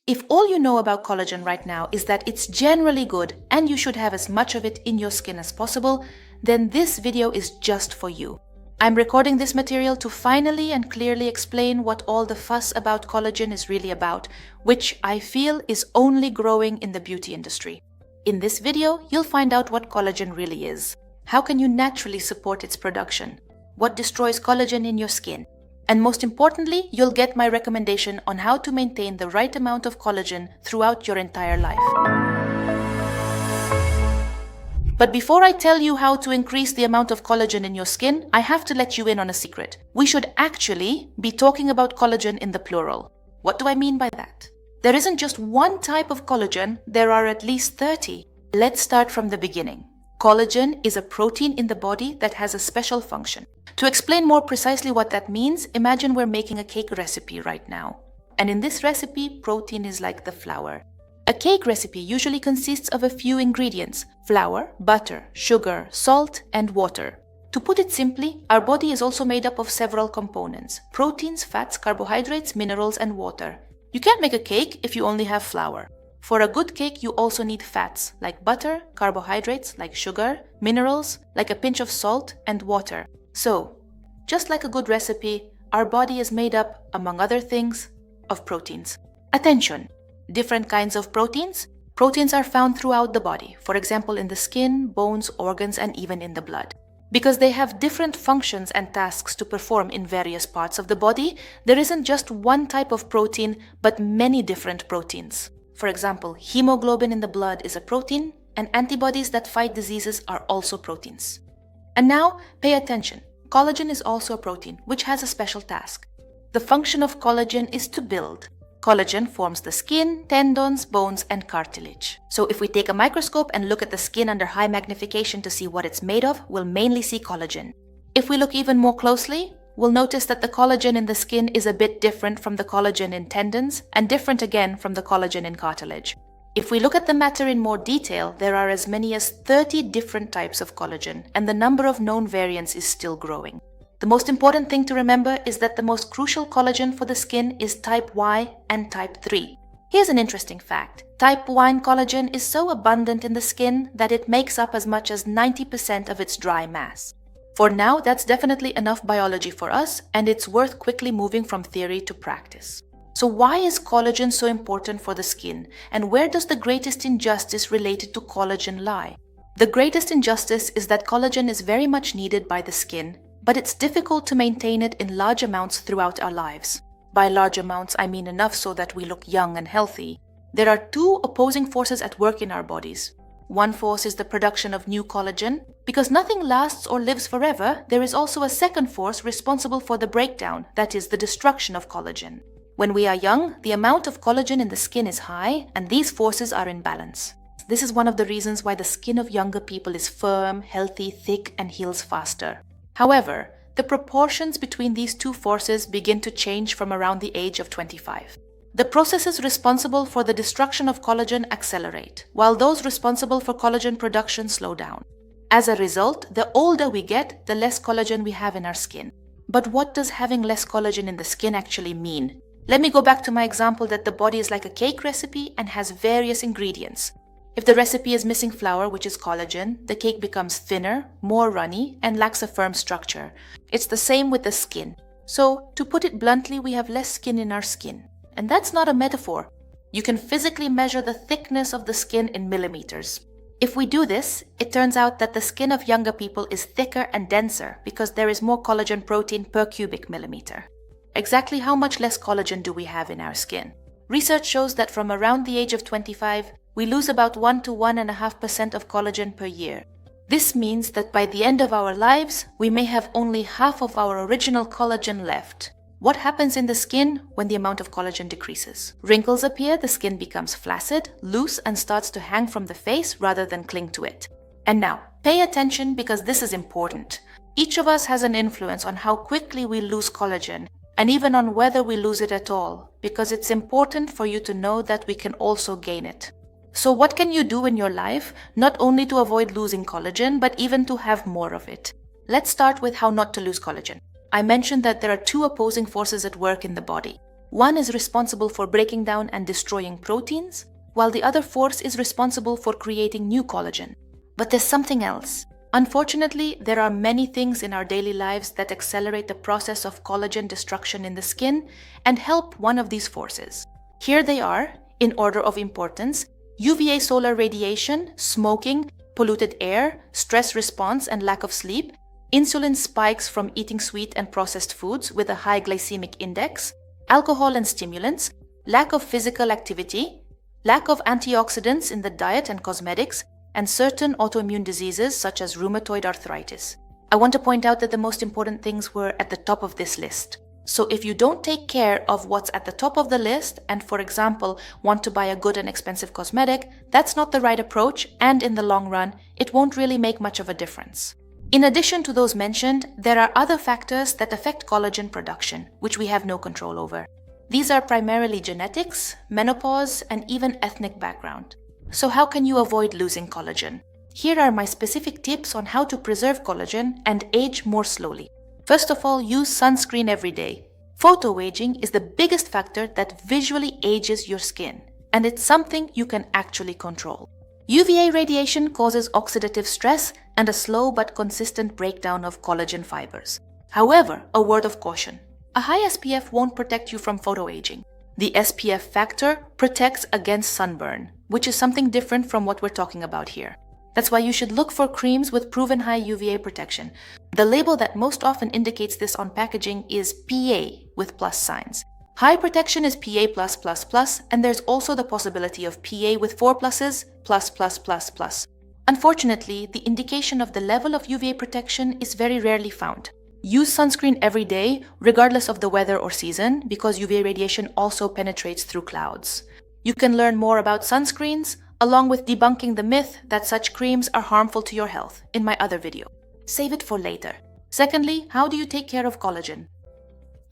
If all you know about collagen right now is that it's generally good and you should have as much of it in your skin as possible, then this video is just for you. I'm recording this material to finally and clearly explain what all the fuss about collagen is really about, which I feel is only growing in the beauty industry. In this video, you'll find out what collagen really is. How can you naturally support its production? What destroys collagen in your skin? And most importantly, you'll get my recommendation on how to maintain the right amount of collagen throughout your entire life. But before I tell you how to increase the amount of collagen in your skin, I have to let you in on a secret. We should actually be talking about collagen in the plural. What do I mean by that? There isn't just one type of collagen, there are at least 30. Let's start from the beginning. Collagen is a protein in the body that has a special function. To explain more precisely what that means, imagine we're making a cake recipe right now. And in this recipe, protein is like the flour. A cake recipe usually consists of a few ingredients: flour, butter, sugar, salt, and water. To put it simply, our body is also made up of several components: proteins, fats, carbohydrates, minerals, and water. You can't make a cake if you only have flour. For a good cake, you also need fats, like butter, carbohydrates, like sugar, minerals, like a pinch of salt, and water. So, just like a good recipe, our body is made up, among other things, of proteins. Attention! Different kinds of proteins. Proteins are found throughout the body, for example in the skin, bones, organs, and even in the blood. Because they have different functions and tasks to perform in various parts of the body, there isn't just one type of protein, but many different proteins. For example, hemoglobin in the blood is a protein, and antibodies that fight diseases are also proteins. And now, pay attention. Collagen is also a protein, which has a special task. The function of collagen is to build. Collagen forms the skin, tendons, bones, and cartilage. So if we take a microscope and look at the skin under high magnification to see what it's made of, we'll mainly see collagen. If we look even more closely, we'll notice that the collagen in the skin is a bit different from the collagen in tendons, and different again from the collagen in cartilage. If we look at the matter in more detail, there are as many as 30 different types of collagen, and the number of known variants is still growing. The most important thing to remember is that the most crucial collagen for the skin is type Y and type 3. Here's an interesting fact. Type 1 collagen is so abundant in the skin that it makes up as much as 90% of its dry mass. For now, that's definitely enough biology for us, and it's worth quickly moving from theory to practice. So why is collagen so important for the skin, and where does the greatest injustice related to collagen lie? The greatest injustice is that collagen is very much needed by the skin, but it's difficult to maintain it in large amounts throughout our lives. By large amounts, I mean enough so that we look young and healthy. There are two opposing forces at work in our bodies. One force is the production of new collagen. Because nothing lasts or lives forever, there is also a second force responsible for the breakdown, that is, the destruction of collagen. When we are young, the amount of collagen in the skin is high, and these forces are in balance. This is one of the reasons why the skin of younger people is firm, healthy, thick, and heals faster. However, the proportions between these two forces begin to change from around the age of 25. The processes responsible for the destruction of collagen accelerate, while those responsible for collagen production slow down. As a result, the older we get, the less collagen we have in our skin. But what does having less collagen in the skin actually mean? Let me go back to my example that the body is like a cake recipe and has various ingredients. If the recipe is missing flour, which is collagen, the cake becomes thinner, more runny, and lacks a firm structure. It's the same with the skin. So, to put it bluntly, we have less skin in our skin. And that's not a metaphor. You can physically measure the thickness of the skin in millimeters. If we do this, it turns out that the skin of younger people is thicker and denser because there is more collagen protein per cubic millimeter. Exactly how much less collagen do we have in our skin? Research shows that from around the age of 25, we lose about 1 to 1.5% of collagen per year. This means that by the end of our lives, we may have only half of our original collagen left. What happens in the skin when the amount of collagen decreases? Wrinkles appear, the skin becomes flaccid, loose, and starts to hang from the face rather than cling to it. And now, pay attention because this is important. Each of us has an influence on how quickly we lose collagen, and even on whether we lose it at all, because it's important for you to know that we can also gain it. So what can you do in your life, not only to avoid losing collagen, but even to have more of it? Let's start with how not to lose collagen. I mentioned that there are two opposing forces at work in the body. One is responsible for breaking down and destroying proteins, while the other force is responsible for creating new collagen. But there's something else. Unfortunately, there are many things in our daily lives that accelerate the process of collagen destruction in the skin and help one of these forces. Here they are, in order of importance: UVA solar radiation, smoking, polluted air, stress response and lack of sleep, insulin spikes from eating sweet and processed foods with a high glycemic index, alcohol and stimulants, lack of physical activity, lack of antioxidants in the diet and cosmetics, and certain autoimmune diseases such as rheumatoid arthritis. I want to point out that the most important things were at the top of this list. So if you don't take care of what's at the top of the list and, for example, want to buy a good and expensive cosmetic, that's not the right approach, and in the long run, it won't really make much of a difference. In addition to those mentioned, there are other factors that affect collagen production, which we have no control over. These are primarily genetics, menopause, and even ethnic background. So how can you avoid losing collagen? Here are my specific tips on how to preserve collagen and age more slowly. First of all, use sunscreen every day. Photoaging is the biggest factor that visually ages your skin, and it's something you can actually control. UVA radiation causes oxidative stress and a slow but consistent breakdown of collagen fibers. However, a word of caution: a high SPF won't protect you from photoaging. The SPF factor protects against sunburn, which is something different from what we're talking about here. That's why you should look for creams with proven high UVA protection. The label that most often indicates this on packaging is PA with plus signs. High protection is PA+++, and there's also the possibility of PA with 4 pluses, ++++. Unfortunately, the indication of the level of UVA protection is very rarely found. Use sunscreen every day, regardless of the weather or season, because UVA radiation also penetrates through clouds. You can learn more about sunscreens, along with debunking the myth that such creams are harmful to your health, in my other video. Save it for later. Secondly, how do you take care of collagen?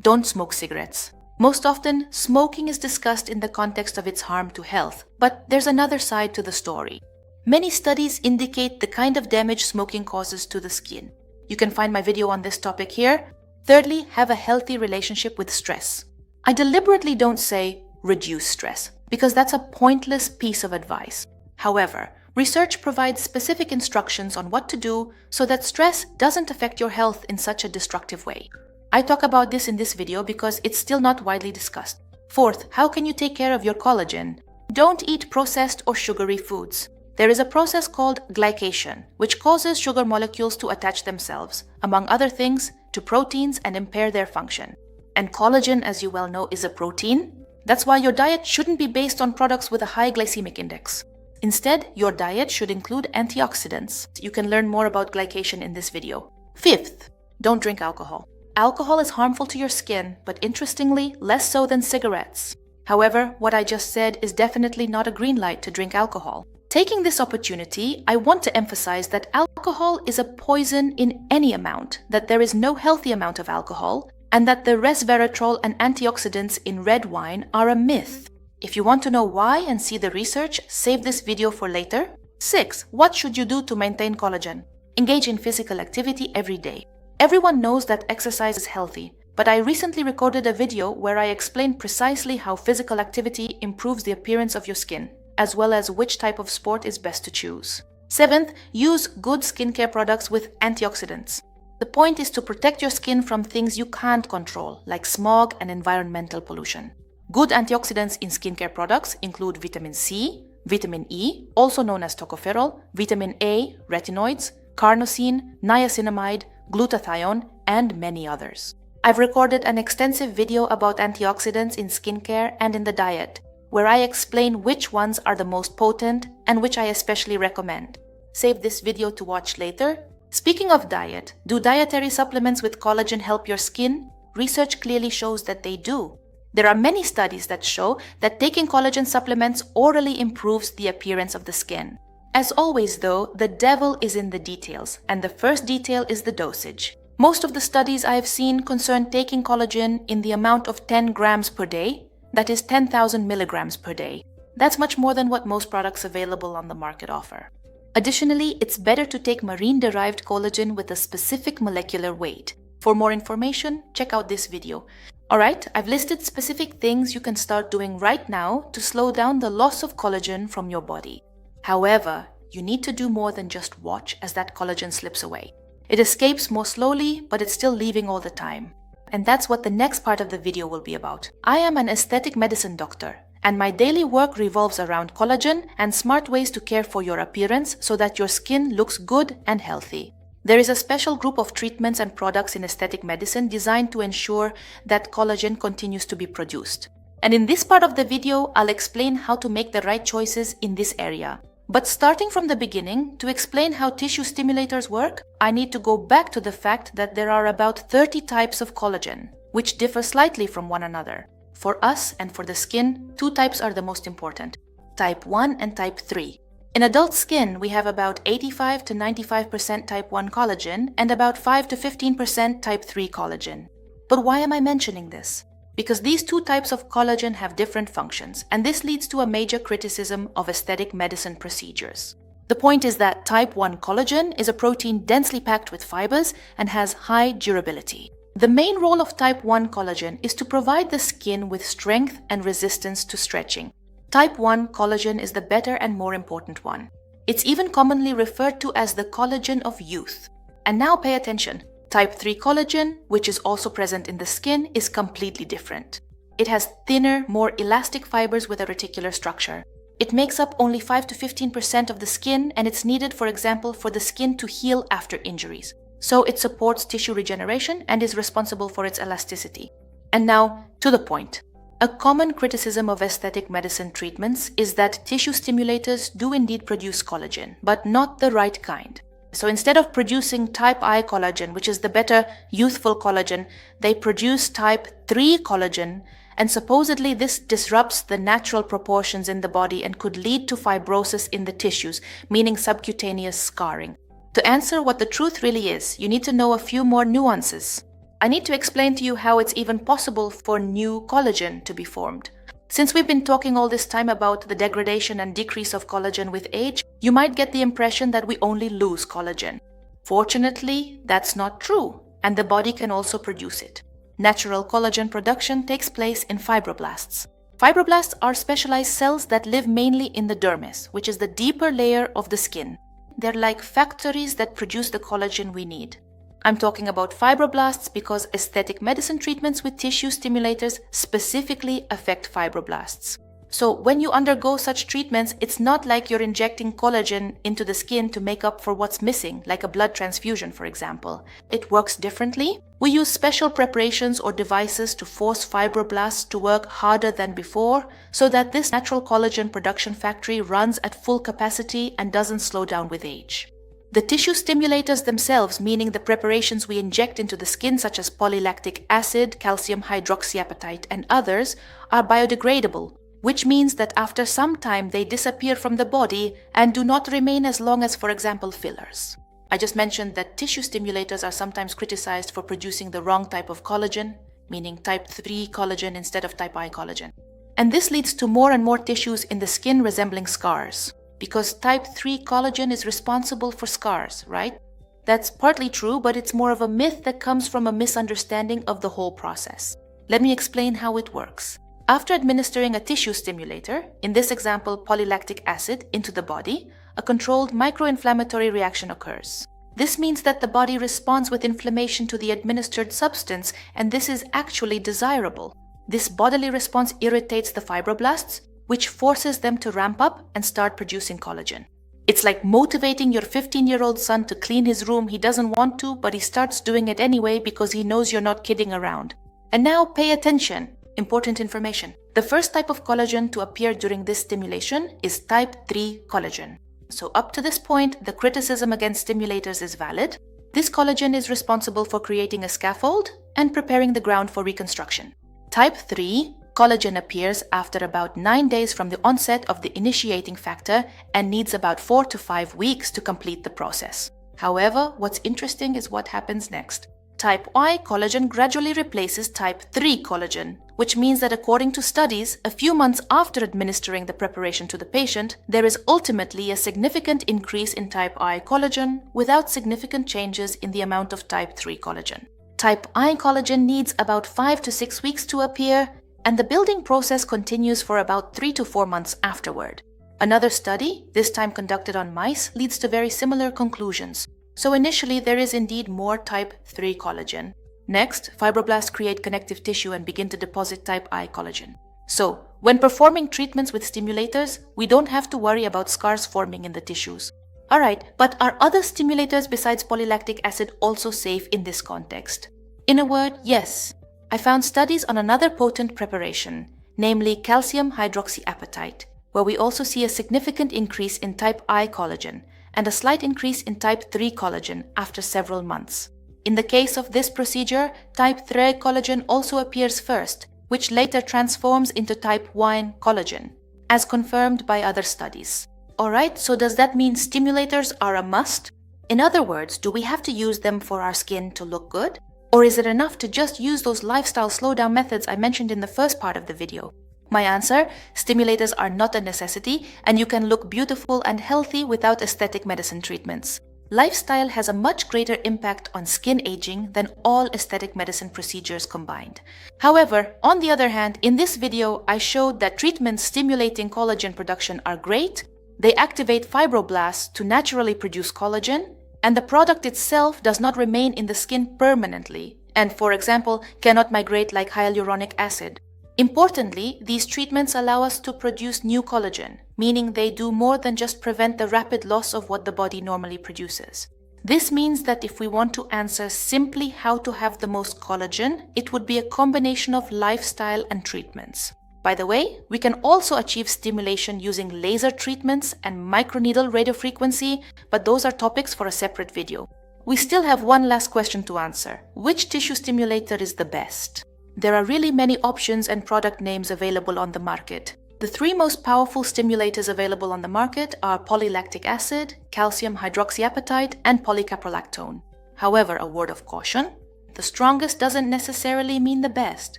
Don't smoke cigarettes. Most often, smoking is discussed in the context of its harm to health, but there's another side to the story. Many studies indicate the kind of damage smoking causes to the skin. You can find my video on this topic here. Thirdly, have a healthy relationship with stress. I deliberately don't say reduce stress, because that's a pointless piece of advice. However, research provides specific instructions on what to do so that stress doesn't affect your health in such a destructive way. I talk about this in this video because it's still not widely discussed. Fourth, how can you take care of your collagen? Don't eat processed or sugary foods. There is a process called glycation, which causes sugar molecules to attach themselves, among other things, to proteins and impair their function. And collagen, as you well know, is a protein. That's why your diet shouldn't be based on products with a high glycemic index. Instead, your diet should include antioxidants. You can learn more about glycation in this video. Fifth, don't drink alcohol. Alcohol is harmful to your skin, but interestingly, less so than cigarettes. However, what I just said is definitely not a green light to drink alcohol. Taking this opportunity, I want to emphasize that alcohol is a poison in any amount, that there is no healthy amount of alcohol, and that the resveratrol and antioxidants in red wine are a myth. If you want to know why and see the research, save this video for later. 6. What should you do to maintain collagen? Engage in physical activity every day. Everyone knows that exercise is healthy, but I recently recorded a video where I explained precisely how physical activity improves the appearance of your skin, as well as which type of sport is best to choose. 7th, use good skincare products with antioxidants. The point is to protect your skin from things you can't control, like smog and environmental pollution. Good antioxidants in skincare products include vitamin C, vitamin E, also known as tocopherol, vitamin A, retinoids, carnosine, niacinamide, glutathione, and many others. I've recorded an extensive video about antioxidants in skincare and in the diet, where I explain which ones are the most potent and which I especially recommend. Save this video to watch later. Speaking of diet, do dietary supplements with collagen help your skin? Research clearly shows that they do. There are many studies that show that taking collagen supplements orally improves the appearance of the skin. As always though, the devil is in the details, and the first detail is the dosage. Most of the studies I have seen concern taking collagen in the amount of 10 grams per day, that is 10,000 milligrams per day. That's much more than what most products available on the market offer. Additionally, it's better to take marine-derived collagen with a specific molecular weight. For more information, check out this video. Alright, I've listed specific things you can start doing right now to slow down the loss of collagen from your body. However, you need to do more than just watch as that collagen slips away. It escapes more slowly, but it's still leaving all the time. And that's what the next part of the video will be about. I am an aesthetic medicine doctor, and my daily work revolves around collagen and smart ways to care for your appearance so that your skin looks good and healthy. There is a special group of treatments and products in aesthetic medicine designed to ensure that collagen continues to be produced. And in this part of the video, I'll explain how to make the right choices in this area. But starting from the beginning, to explain how tissue stimulators work, I need to go back to the fact that there are about 30 types of collagen, which differ slightly from one another. For us and for the skin, 2 types are the most important, type 1 and type 3. In adult skin, we have about 85 to 95% type 1 collagen and about 5 to 15% type 3 collagen. But why am I mentioning this? Because these 2 types of collagen have different functions, and this leads to a major criticism of aesthetic medicine procedures. The point is that type 1 collagen is a protein densely packed with fibers and has high durability. The main role of type 1 collagen is to provide the skin with strength and resistance to stretching. Type 1 collagen is the better and more important one. It's even commonly referred to as the collagen of youth. And now pay attention. Type 3 collagen, which is also present in the skin, is completely different. It has thinner, more elastic fibers with a reticular structure. It makes up only 5 to 15% of the skin, and it's needed, for example, for the skin to heal after injuries. So it supports tissue regeneration and is responsible for its elasticity. And now, to the point. A common criticism of aesthetic medicine treatments is that tissue stimulators do indeed produce collagen, but not the right kind. So instead of producing type I collagen, which is the better youthful collagen, they produce type 3 collagen, and supposedly this disrupts the natural proportions in the body and could lead to fibrosis in the tissues, meaning subcutaneous scarring. To answer what the truth really is, you need to know a few more nuances. I need to explain to you how it's even possible for new collagen to be formed. Since we've been talking all this time about the degradation and decrease of collagen with age, you might get the impression that we only lose collagen. Fortunately, that's not true, and the body can also produce it. Natural collagen production takes place in fibroblasts. Fibroblasts are specialized cells that live mainly in the dermis, which is the deeper layer of the skin. They're like factories that produce the collagen we need. I'm talking about fibroblasts because aesthetic medicine treatments with tissue stimulators specifically affect fibroblasts. So when you undergo such treatments, it's not like you're injecting collagen into the skin to make up for what's missing, like a blood transfusion, for example. It works differently. We use special preparations or devices to force fibroblasts to work harder than before, so that this natural collagen production factory runs at full capacity and doesn't slow down with age. The tissue stimulators themselves, meaning the preparations we inject into the skin such as polylactic acid, calcium hydroxyapatite, and others, are biodegradable, which means that after some time they disappear from the body and do not remain as long as, for example, fillers. I just mentioned that tissue stimulators are sometimes criticized for producing the wrong type of collagen, meaning type 3 collagen instead of type I collagen. And this leads to more and more tissues in the skin resembling scars. Because type 3 collagen is responsible for scars, right? That's partly true, but it's more of a myth that comes from a misunderstanding of the whole process. Let me explain how it works. After administering a tissue stimulator, in this example polylactic acid, into the body, a controlled microinflammatory reaction occurs. This means that the body responds with inflammation to the administered substance, and this is actually desirable. This bodily response irritates the fibroblasts, which forces them to ramp up and start producing collagen. It's like motivating your 15-year-old son to clean his room. He doesn't want to, but he starts doing it anyway because he knows you're not kidding around. And now pay attention. Important information. The first type of collagen to appear during this stimulation is type 3 collagen. So up to this point, the criticism against stimulators is valid. This collagen is responsible for creating a scaffold and preparing the ground for reconstruction. Type 3 collagen appears after about 9 days from the onset of the initiating factor and needs about 4 to 5 weeks to complete the process. However, what's interesting is what happens next. Type I collagen gradually replaces type 3 collagen, which means that according to studies, a few months after administering the preparation to the patient, there is ultimately a significant increase in type I collagen without significant changes in the amount of type 3 collagen. Type I collagen needs about 5 to 6 weeks to appear, and the building process continues for about 3 to 4 months afterward. Another study, this time conducted on mice, leads to very similar conclusions. So initially, there is indeed more type 3 collagen. Next, fibroblasts create connective tissue and begin to deposit type I collagen. So, when performing treatments with stimulators, we don't have to worry about scars forming in the tissues. Alright, but are other stimulators besides polylactic acid also safe in this context? In a word, yes. I found studies on another potent preparation, namely calcium hydroxyapatite, where we also see a significant increase in type I collagen and a slight increase in type 3 collagen after several months. In the case of this procedure, type 3 collagen also appears first, which later transforms into type 1 collagen, as confirmed by other studies. Alright, so does that mean stimulators are a must? In other words, do we have to use them for our skin to look good? Or is it enough to just use those lifestyle slowdown methods I mentioned in the first part of the video? My answer, stimulators are not a necessity, and you can look beautiful and healthy without aesthetic medicine treatments. Lifestyle has a much greater impact on skin aging than all aesthetic medicine procedures combined. However, on the other hand, in this video, I showed that treatments stimulating collagen production are great, they activate fibroblasts to naturally produce collagen, and the product itself does not remain in the skin permanently, and for example, cannot migrate like hyaluronic acid. Importantly, these treatments allow us to produce new collagen, meaning they do more than just prevent the rapid loss of what the body normally produces. This means that if we want to answer simply how to have the most collagen, it would be a combination of lifestyle and treatments. By the way, we can also achieve stimulation using laser treatments and microneedle radiofrequency, but those are topics for a separate video. We still have one last question to answer. Which tissue stimulator is the best? There are really many options and product names available on the market. The three most powerful stimulators available on the market are polylactic acid, calcium hydroxyapatite, and polycaprolactone. However, a word of caution, the strongest doesn't necessarily mean the best.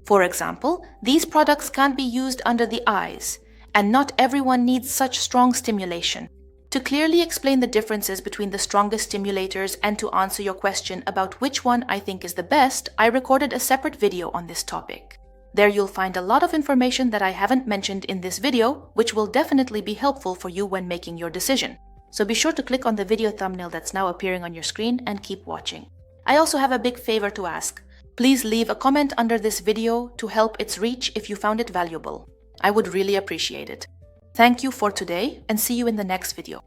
For example, these products can't be used under the eyes, and not everyone needs such strong stimulation. To clearly explain the differences between the strongest stimulators and to answer your question about which one I think is the best, I recorded a separate video on this topic. There you'll find a lot of information that I haven't mentioned in this video, which will definitely be helpful for you when making your decision. So be sure to click on the video thumbnail that's now appearing on your screen and keep watching. I also have a big favor to ask. Please leave a comment under this video to help its reach if you found it valuable. I would really appreciate it. Thank you for today and see you in the next video.